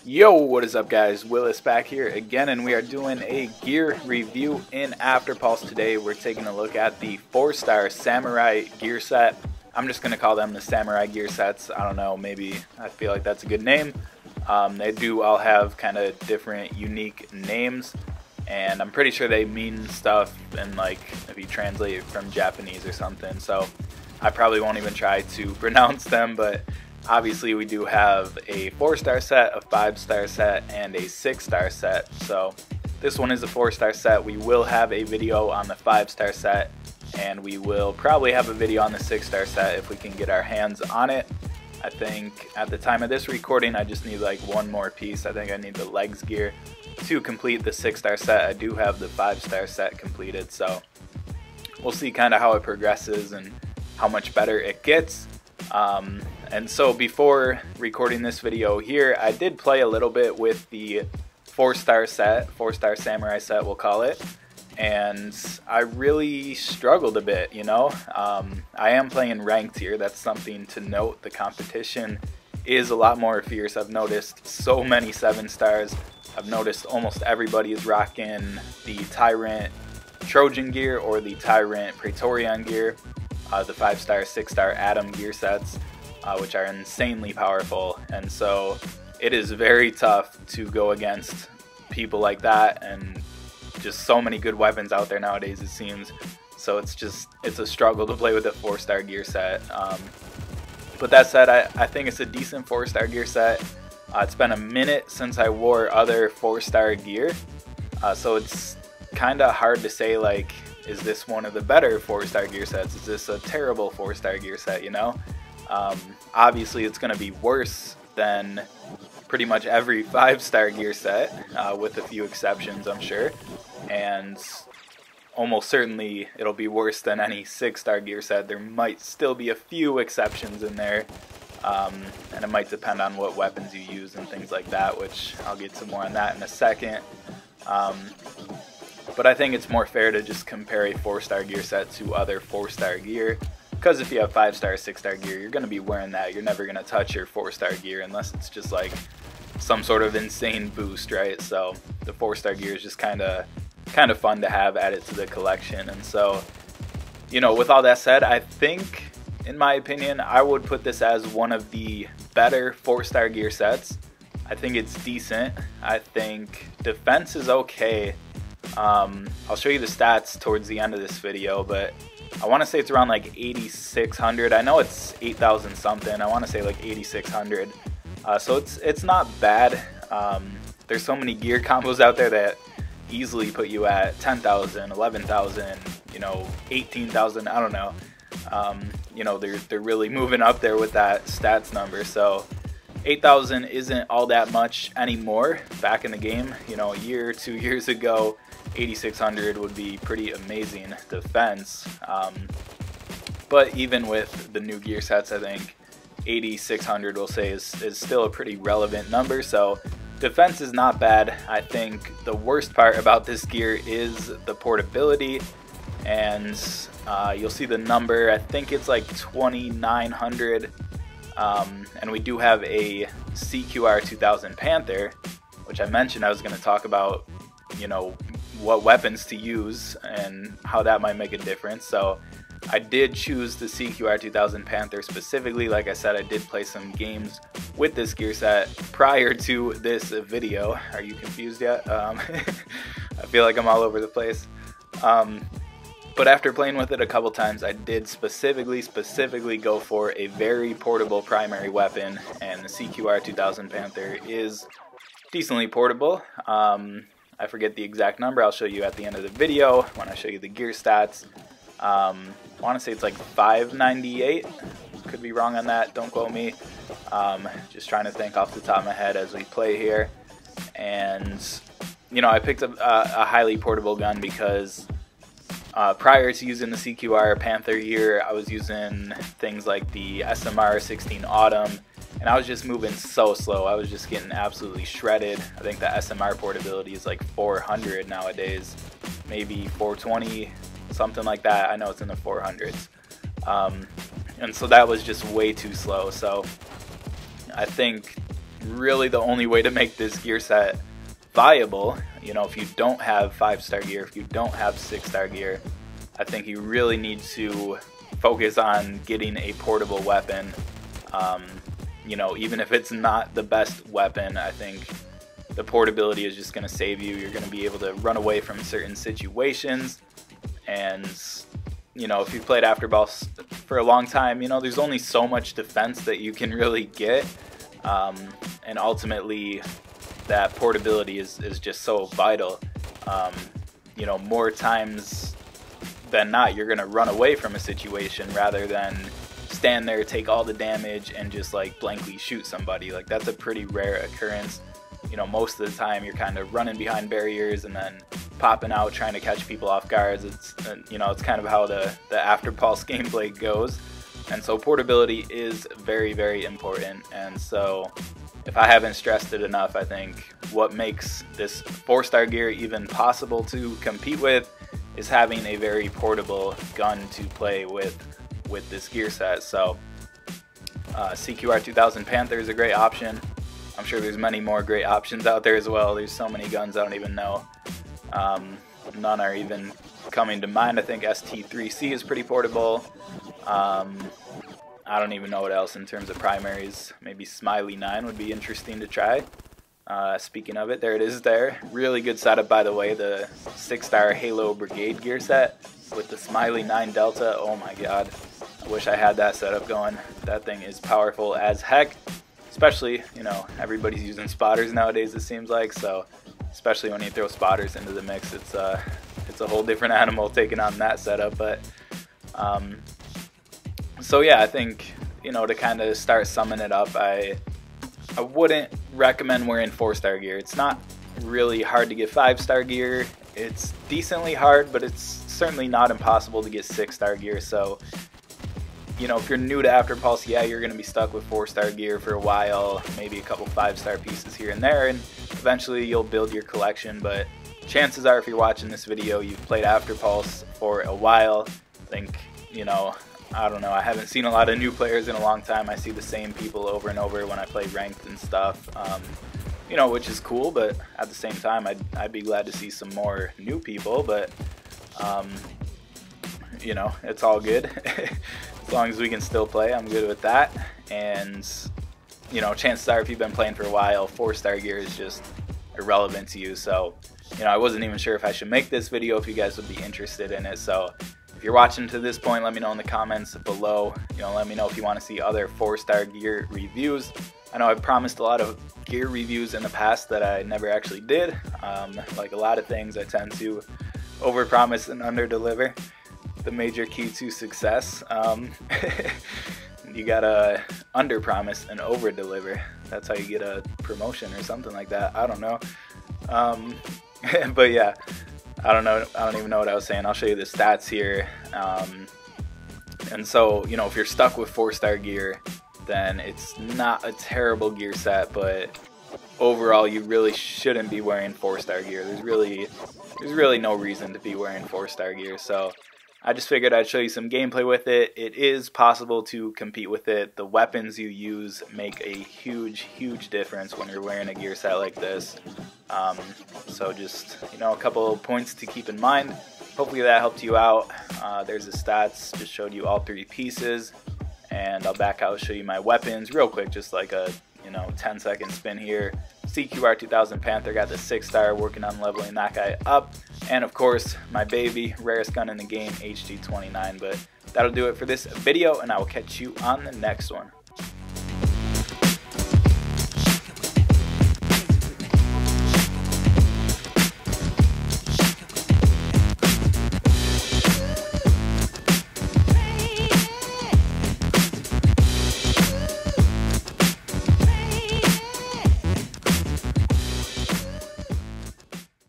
Yo, what is up guys? Willis back here again, and we are doing a gear review in Afterpulse today. We're taking a look at the 4-star Samurai gear set. I'm just going to call them the Samurai gear sets. I don't know, maybe I feel like that's a good name. They do all have kind of different unique names, and I'm pretty sure they mean stuff in, like, if you translate it from Japanese or something, so I probably won't even try to pronounce them, but obviously we do have a 4-star set, a 5-star set, and a 6-star set. So this one is a 4-star set. We will have a video on the 5-star set, and we will probably have a video on the 6-star set if we can get our hands on it. I think at the time of this recording I just need like one more piece. I think I need the legs gear to complete the 6-star set. I do have the 5-star set completed, so we'll see kind of how it progresses and how much better it gets. And so before recording this video here, I did play a little bit with the 4-star set, 4-star Samurai set we'll call it, and I really struggled a bit, you know. I am playing ranked here, that's something to note. The competition is a lot more fierce. I've noticed so many 7-stars. I've noticed almost everybody is rocking the Tyrant Trojan gear or the Tyrant Praetorian gear, the 5-star, 6-star Atom gear sets, which are insanely powerful, and so it is very tough to go against people like that, and just so many good weapons out there nowadays it seems. So it's a struggle to play with a 4-star gear set. But that said, I think it's a decent 4-star gear set. It's been a minute since I wore other 4-star gear, so it's kind of hard to say, like, is this one of the better 4-star gear sets? Is this a terrible 4-star gear set, you know? Obviously it's going to be worse than pretty much every 5-star gear set, with a few exceptions I'm sure, and almost certainly it'll be worse than any 6-star gear set. There might still be a few exceptions in there, and it might depend on what weapons you use and things like that, which I'll get some more on that in a second. But I think it's more fair to just compare a 4-star gear set to other 4-star gear, because if you have 5-star, 6-star gear, you're going to be wearing that. You're never going to touch your 4-star gear unless it's just like some sort of insane boost, right? So the 4-star gear is just kind of fun to have added to the collection. And so, you know, with all that said, I think, in my opinion, I would put this as one of the better 4-star gear sets. I think it's decent. I think defense is okay. I'll show you the stats towards the end of this video, but I want to say it's around like 8,600. I know it's 8,000 something. I want to say like 8,600. So it's not bad. There's so many gear combos out there that easily put you at 10,000, 11,000, you know, 18,000. I don't know. You know, they're really moving up there with that stats number. So 8,000 isn't all that much anymore. Back in the game, you know, a year or 2 years ago, 8,600 would be pretty amazing defense. But even with the new gear sets, I think 8,600 we'll say is still a pretty relevant number. So defense is not bad. I think the worst part about this gear is the portability, and you'll see the number. I think it's like 2,900. And we do have a CQR 2000 Panther, which I mentioned I was going to talk about, you know, what weapons to use and how that might make a difference. So I did choose the CQR 2000 Panther specifically. Like I said, I did play some games with this gear set prior to this video. Are you confused yet? I feel like I'm all over the place. But after playing with it a couple times, I did specifically go for a very portable primary weapon, and the CQR 2000 Panther is decently portable. I forget the exact number. I'll show you at the end of the video when I show you the gear stats. I want to say it's like 598. Could be wrong on that. Don't quote me. Just trying to think off the top of my head as we play here. And, you know, I picked up a highly portable gun because prior to using the CQR Panther here, I was using things like the SMR 16 Autumn, and I was just moving so slow. I was just getting absolutely shredded. I think the SMR portability is like 400 nowadays, maybe 420, something like that. I know it's in the 400s. And so that was just way too slow. So I think really the only way to make this gear set viable. You know, if you don't have 5-star gear, if you don't have 6-star gear, I think you really need to focus on getting a portable weapon. You know, even if it's not the best weapon, I think the portability is just going to save you. You're going to be able to run away from certain situations. And, you know, if you've played Afterballs for a long time, you know, there's only so much defense that you can really get. And ultimately, that portability is just so vital. You know, more times than not, you're going to run away from a situation rather than stand there, take all the damage, and just like blankly shoot somebody. Like, that's a pretty rare occurrence. You know, most of the time you're kind of running behind barriers and then popping out trying to catch people off guards. It's, you know, it's kind of how the After Pulse gameplay goes. And so portability is very, very important. And so if I haven't stressed it enough, I think what makes this 4-star gear even possible to compete with is having a very portable gun to play with this gear set. So CQR 2000 Panther is a great option. I'm sure there's many more great options out there as well. There's so many guns I don't even know. None are even coming to mind. I think ST3C is pretty portable. I don't even know what else in terms of primaries. Maybe Smiley 9 would be interesting to try. Speaking of it, there it is there. Really good setup, by the way, the 6-star Halo Brigade gear set with the Smiley 9 Delta. Oh my god, I wish I had that setup going. That thing is powerful as heck, especially, you know, everybody's using spotters nowadays, it seems like, so especially when you throw spotters into the mix, it's a whole different animal taking on that setup. But so yeah, I think, you know, to kind of start summing it up, I wouldn't recommend wearing 4-star gear. It's not really hard to get 5-star gear. It's decently hard, but it's certainly not impossible to get 6-star gear. So, you know, if you're new to Afterpulse, yeah, you're going to be stuck with 4-star gear for a while, maybe a couple 5-star pieces here and there, and eventually you'll build your collection. But chances are, if you're watching this video, you've played Afterpulse for a while. I think, you know, I don't know, I haven't seen a lot of new players in a long time. I see the same people over and over when I play ranked and stuff, you know, which is cool, but at the same time, I'd be glad to see some more new people. But you know, it's all good. As long as we can still play, I'm good with that. And, you know, chances are, if you've been playing for a while, 4-star gear is just irrelevant to you. So, you know, I wasn't even sure if I should make this video, if you guys would be interested in it. So if you're watching to this point, let me know in the comments below. You know, let me know if you want to see other 4-star gear reviews. I know I've promised a lot of gear reviews in the past that I never actually did. Like a lot of things, I tend to overpromise and underdeliver. The major key to success. You gotta underpromise and overdeliver. That's how you get a promotion or something like that. I don't know. But yeah, I don't even know what I was saying. I'll show you the stats here. And so, you know, if you're stuck with 4-star gear, then it's not a terrible gear set, but overall you really shouldn't be wearing 4-star gear. There's really no reason to be wearing 4-star gear. So I just figured I'd show you some gameplay with it. It is possible to compete with it. The weapons you use make a huge, huge difference when you're wearing a gear set like this. So just, you know, a couple of points to keep in mind. Hopefully that helped you out. There's the stats, just showed you all 3 pieces. And I'll back out, show you my weapons real quick, just like a, you know, 10-second spin here. CQR 2000 Panther got the 6-star, working on leveling that guy up. And of course, my baby, rarest gun in the game, HG29. But that'll do it for this video, and I will catch you on the next one.